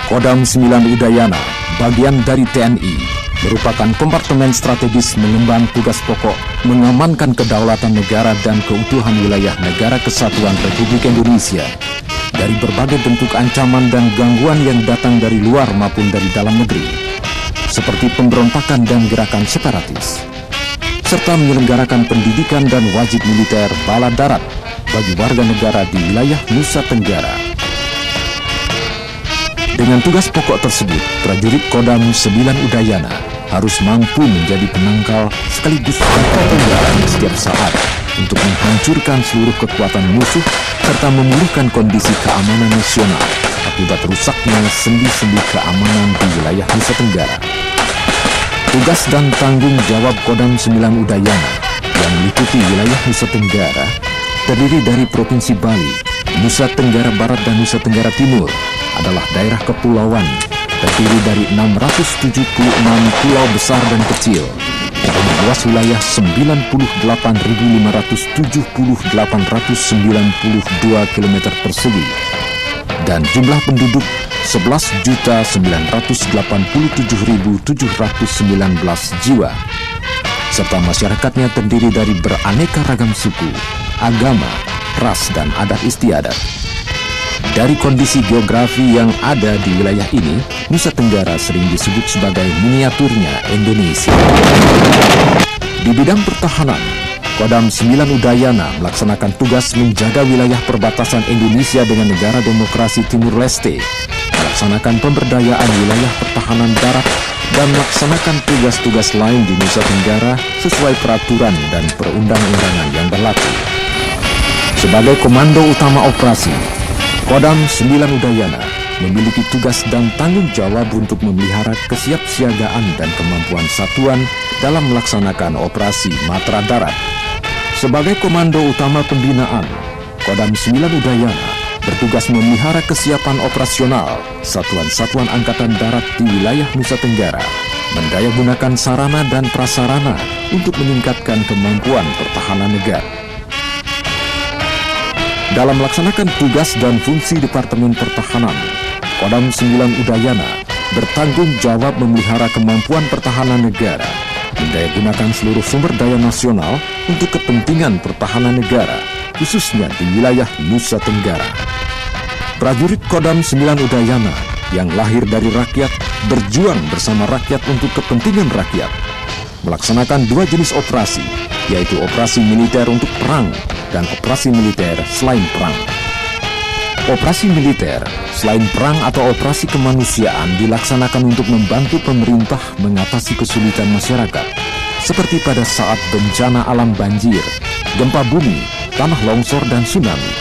Kodam 9 Udayana, bagian dari TNI, merupakan kompartemen strategis mengemban tugas pokok mengamankan kedaulatan negara dan keutuhan wilayah Negara Kesatuan Republik Indonesia dari berbagai bentuk ancaman dan gangguan yang datang dari luar maupun dari dalam negeri, seperti pemberontakan dan gerakan separatis, serta menyelenggarakan pendidikan dan wajib militer bala darat bagi warga negara di wilayah Nusa Tenggara. Dengan tugas pokok tersebut, prajurit Kodam 9 Udayana harus mampu menjadi penangkal sekaligus pengamanan setiap saat untuk menghancurkan seluruh kekuatan musuh serta memulihkan kondisi keamanan nasional akibat rusaknya sendi-sendi keamanan di wilayah Nusa Tenggara. Tugas dan tanggung jawab Kodam 9 Udayana yang meliputi wilayah Nusa Tenggara terdiri dari Provinsi Bali, Nusa Tenggara Barat dan Nusa Tenggara Timur adalah daerah kepulauan terdiri dari 676 pulau besar dan kecil dengan luas wilayah 98.570.892 km persegi dan jumlah penduduk 11.987.719 jiwa, serta masyarakatnya terdiri dari beraneka ragam suku, agama, ras, dan adat istiadat. Dari kondisi geografi yang ada di wilayah ini, Nusa Tenggara sering disebut sebagai miniaturnya Indonesia. Di bidang pertahanan, Kodam 9 Udayana melaksanakan tugas menjaga wilayah perbatasan Indonesia dengan negara demokrasi Timur Leste, melaksanakan pemberdayaan wilayah pertahanan darat, dan melaksanakan tugas-tugas lain di Nusa Tenggara sesuai peraturan dan perundang-undangan yang berlaku. Sebagai Komando Utama Operasi, Kodam 9 Udayana memiliki tugas dan tanggung jawab untuk memelihara kesiapsiagaan dan kemampuan satuan dalam melaksanakan operasi Matra Darat. Sebagai Komando Utama Pembinaan, Kodam 9 Udayana bertugas memelihara kesiapan operasional satuan-satuan Angkatan Darat di wilayah Nusa Tenggara, mendayagunakan sarana dan prasarana untuk meningkatkan kemampuan pertahanan negara. Dalam melaksanakan tugas dan fungsi Departemen Pertahanan, Kodam 9 Udayana bertanggung jawab memelihara kemampuan pertahanan negara, mendayagunakan seluruh sumber daya nasional untuk kepentingan pertahanan negara, khususnya di wilayah Nusa Tenggara. Prajurit Kodam 9 Udayana yang lahir dari rakyat berjuang bersama rakyat untuk kepentingan rakyat, melaksanakan dua jenis operasi, yaitu operasi militer untuk perang dan operasi militer selain perang. Operasi militer selain perang atau operasi kemanusiaan dilaksanakan untuk membantu pemerintah mengatasi kesulitan masyarakat, seperti pada saat bencana alam banjir, gempa bumi, tanah longsor, dan tsunami.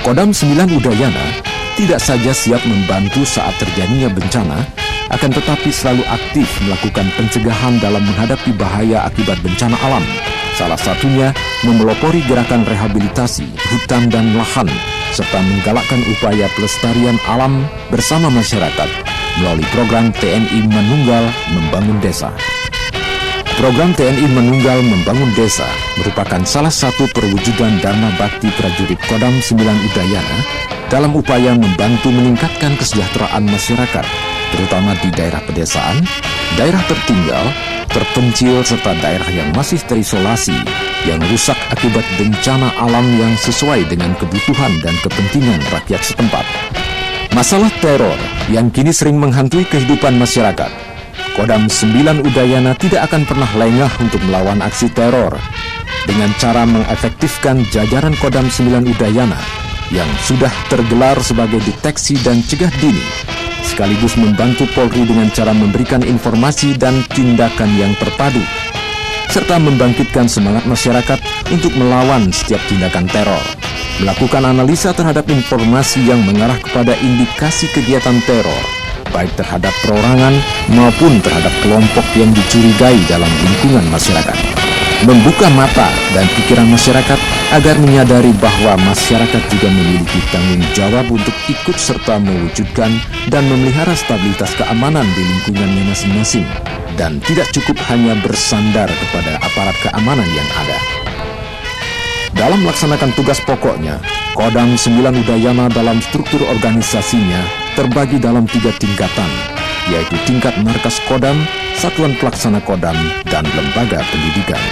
Kodam 9 Udayana tidak saja siap membantu saat terjadinya bencana, akan tetapi selalu aktif melakukan pencegahan dalam menghadapi bahaya akibat bencana alam. Salah satunya memelopori gerakan rehabilitasi hutan dan lahan, serta menggalakkan upaya pelestarian alam bersama masyarakat melalui program TNI Manunggal Membangun Desa. Program TNI Manunggal Membangun Desa merupakan salah satu perwujudan dharma bakti prajurit Kodam 9 Udayana dalam upaya membantu meningkatkan kesejahteraan masyarakat, terutama di daerah pedesaan, daerah tertinggal, terpencil, serta daerah yang masih terisolasi, yang rusak akibat bencana alam yang sesuai dengan kebutuhan dan kepentingan rakyat setempat. Masalah teror yang kini sering menghantui kehidupan masyarakat, Kodam 9 Udayana tidak akan pernah lengah untuk melawan aksi teror dengan cara mengefektifkan jajaran Kodam 9 Udayana yang sudah tergelar sebagai deteksi dan cegah dini, sekaligus membantu Polri dengan cara memberikan informasi dan tindakan yang terpadu, serta membangkitkan semangat masyarakat untuk melawan setiap tindakan teror, melakukan analisa terhadap informasi yang mengarah kepada indikasi kegiatan teror, baik terhadap perorangan maupun terhadap kelompok yang dicurigai dalam lingkungan masyarakat. Membuka mata dan pikiran masyarakat agar menyadari bahwa masyarakat juga memiliki tanggung jawab untuk ikut serta mewujudkan dan memelihara stabilitas keamanan di lingkungannya masing-masing, dan tidak cukup hanya bersandar kepada aparat keamanan yang ada. Dalam melaksanakan tugas pokoknya, Kodam 9 Udayana dalam struktur organisasinya terbagi dalam 3 tingkatan, yaitu tingkat markas Kodam, satuan pelaksana Kodam, dan lembaga pendidikan.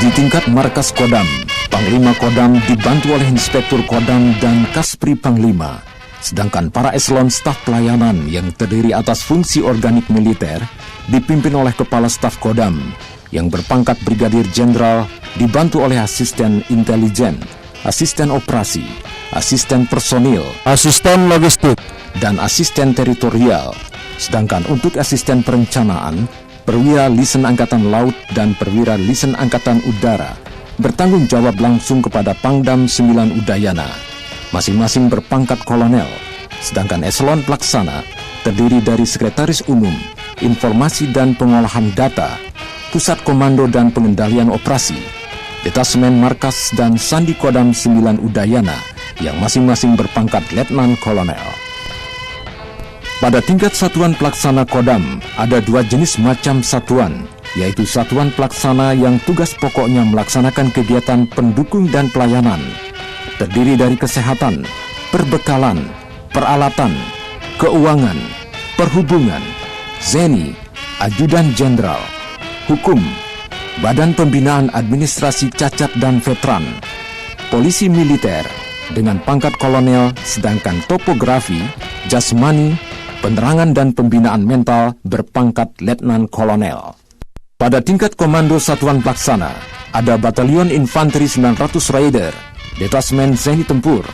Di tingkat markas Kodam, Panglima Kodam dibantu oleh Inspektur Kodam dan Kaspri Panglima, sedangkan para eselon staf pelayanan yang terdiri atas fungsi organik militer dipimpin oleh Kepala Staf Kodam yang berpangkat Brigadir Jenderal dibantu oleh asisten intelijen, asisten operasi, asisten personil, asisten logistik, dan asisten teritorial. Sedangkan untuk asisten perencanaan, Perwira Lisen Angkatan Laut dan Perwira Lisen Angkatan Udara bertanggung jawab langsung kepada Pangdam 9 Udayana, masing-masing berpangkat kolonel. Sedangkan eselon pelaksana terdiri dari Sekretaris Umum, Informasi dan Pengolahan Data, Pusat Komando dan Pengendalian Operasi, Detasmen Markas dan Sandi Kodam 9 Udayana yang masing-masing berpangkat Letnan Kolonel. Pada tingkat satuan pelaksana Kodam, ada 2 jenis macam satuan, yaitu satuan pelaksana yang tugas pokoknya melaksanakan kegiatan pendukung dan pelayanan, terdiri dari kesehatan, perbekalan, peralatan, keuangan, perhubungan, zeni, ajudan jenderal, hukum, badan pembinaan administrasi cacat dan veteran, polisi militer dengan pangkat kolonel, sedangkan topografi, jasmani, penerangan dan pembinaan mental berpangkat letnan kolonel. Pada tingkat komando satuan pelaksana, ada Batalion Infanteri 900 Raider, Detasmen Zeni Tempur,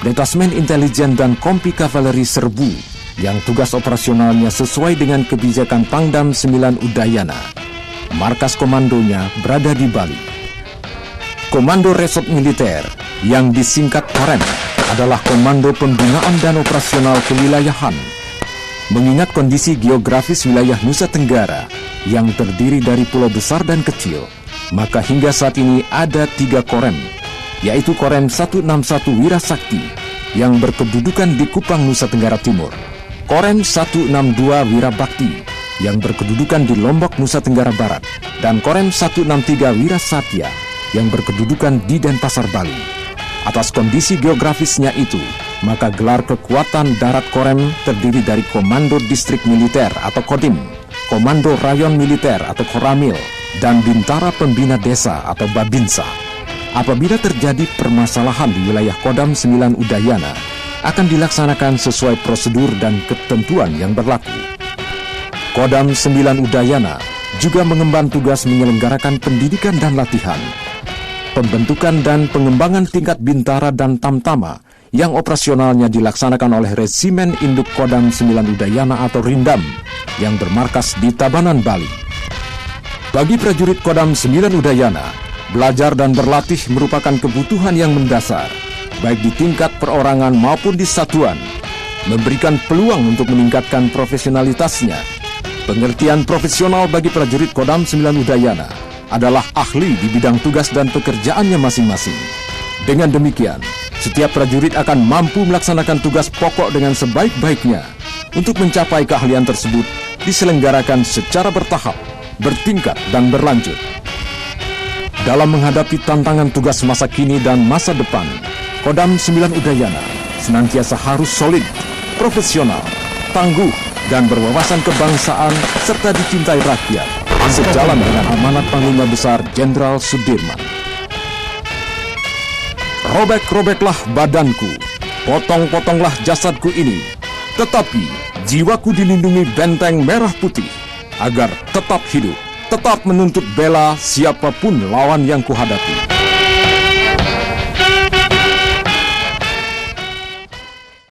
Detasmen Intelijen dan Kompi Kavaleri Serbu yang tugas operasionalnya sesuai dengan kebijakan Pangdam 9 Udayana. Markas komandonya berada di Bali. Komando Resort Militer yang disingkat KOREM adalah Komando Pembinaan dan Operasional Kewilayahan. Mengingat kondisi geografis wilayah Nusa Tenggara yang terdiri dari pulau besar dan kecil, maka hingga saat ini ada 3 Korem, yaitu Korem 161 Wirasakti yang berkedudukan di Kupang, Nusa Tenggara Timur, Korem 162 Wirabakti yang berkedudukan di Lombok, Nusa Tenggara Barat, dan Korem 163 Wirasatya yang berkedudukan di Denpasar, Bali. Atas kondisi geografisnya itu, maka gelar kekuatan darat Korem terdiri dari Komando Distrik Militer atau Kodim, Komando Rayon Militer atau Koramil, dan Bintara Pembina Desa atau Babinsa. Apabila terjadi permasalahan di wilayah Kodam 9 Udayana, akan dilaksanakan sesuai prosedur dan ketentuan yang berlaku. Kodam 9 Udayana juga mengemban tugas menyelenggarakan pendidikan dan latihan, pembentukan dan pengembangan tingkat bintara dan tamtama yang operasionalnya dilaksanakan oleh Resimen Induk Kodam 9 Udayana atau Rindam yang bermarkas di Tabanan, Bali. Bagi prajurit Kodam 9 Udayana, belajar dan berlatih merupakan kebutuhan yang mendasar, baik di tingkat perorangan maupun di satuan, memberikan peluang untuk meningkatkan profesionalitasnya. Pengertian profesional bagi prajurit Kodam 9 Udayana adalah ahli di bidang tugas dan pekerjaannya masing-masing. Dengan demikian, setiap prajurit akan mampu melaksanakan tugas pokok dengan sebaik-baiknya. Untuk mencapai keahlian tersebut, diselenggarakan secara bertahap, bertingkat, dan berlanjut. Dalam menghadapi tantangan tugas masa kini dan masa depan, Kodam 9 Udayana senantiasa harus solid, profesional, tangguh, dan berwawasan kebangsaan serta dicintai rakyat, sejalan dengan amanat Panglima Besar Jenderal Sudirman. Robek-robeklah badanku, potong-potonglah jasadku ini, tetapi jiwaku dilindungi benteng merah putih, agar tetap hidup, tetap menuntut bela siapapun lawan yang kuhadapi.